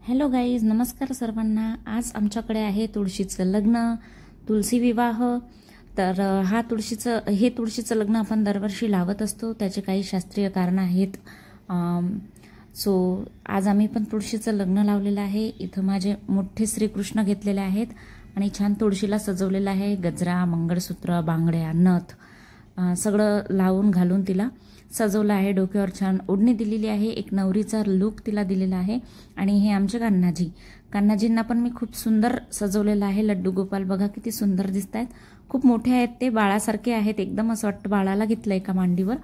Hello guys, नमस्कार सर्वांना। आज आमच्याकडे आहे तुळशीचं लग्न, तुळशी विवाह। तर हे तुळशीचं लग्न आपण दरवर्षी लावत असतो। त्याचे काही शास्त्रीय कारण आहेत। सो आज आम्ही पण तुळशीचं लग्न लावलेलं आहे। इथं माझे मोठे श्रीकृष्ण घेतलेले आहेत आणि छान तुळशीला सजवलेलं आहे। गजरा, मंगळसूत्र, बांगड्या, नथ सगळं लावून घालून तिला सजवलं आहे। डोक्यावर छान ओढणी दिलेली आहे। एक नवरीचा लुक तिला दिलेला आहे। आणि हे आमचे कान्हाजींना पण मी खूप सुंदर सजवलेलं आहे। लड्डू गोपाल बघा किती सुंदर दिसतात। खूप मोठे आहेत ते, बाळासारखे आहेत एकदम, असं वाटतं बाळाला घेतलंय एका मांडीवर।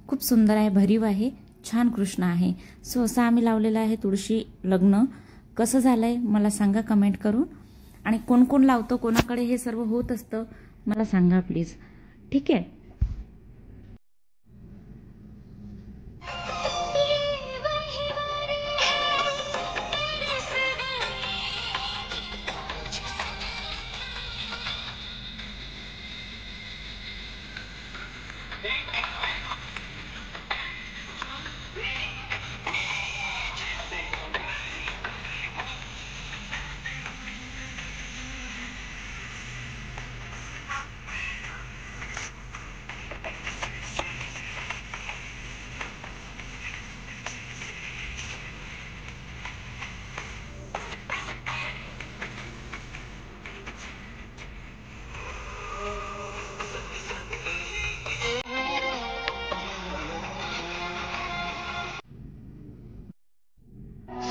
खूप सुंदर आहे, भरीव आहे, छान कृष्ण आहे। सो असं आम्ही लावलेलं आहे तुळशी लग्न। कसं झालंय मला सांगा कमेंट करून। आणि कोण कोण लावतो, कोणाकडे हे सर्व होत असतं मला सांगा प्लीज, ठीक आहे।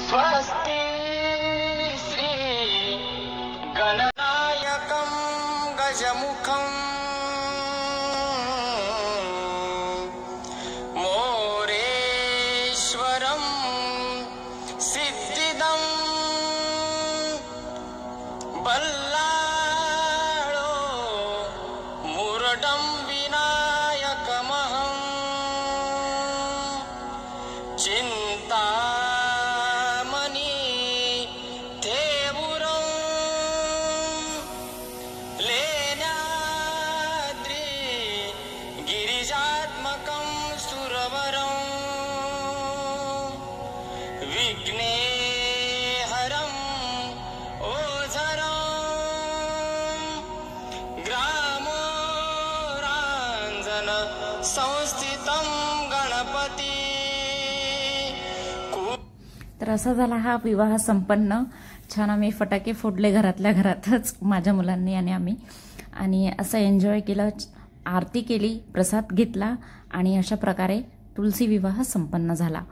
स्वस्ति श्री गणनायकं गजमुखं मोरेश्वरं सिद्धिदं बल्लाळो मुरडं विनायकमहं चिंता गिरिजात्मकं सुरवरं विघ्नेहरं ओझरं ग्रामोराञ्जन संस्थितं गणपती। तर असा झाला हा विवाह संपन्न। छान आम्ही फटाके फोडले घरातल्या घरातच, माझ्या मुलांनी आणि आम्ही, आणि असं एन्जॉय केलं, आरती केली, प्रसाद घेतला आणि अशा प्रकारे तुळशी विवाह संपन्न झाला।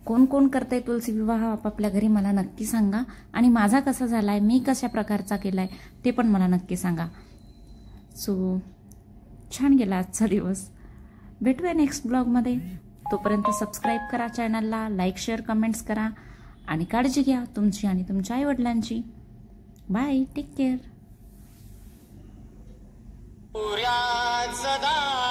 कोण कोण करते तुळशी विवाह आपापल्या घरी मला नक्की सांगा। आणि माझा कसा झालाय, मी कशा प्रकारचा केलाय ते पण मला नक्की सांगा। सो छान गेला आजचा दिवस। भेटूया नेक्स्ट ब्लॉगमध्ये। तोपर्यंत सबस्क्राईब करा चॅनलला, लाईक, शेअर, कमेंट्स करा आणि काळजी घ्या तुमची आणि तुमच्या आईवडिलांची। Bye, take care. सूर्यात सदा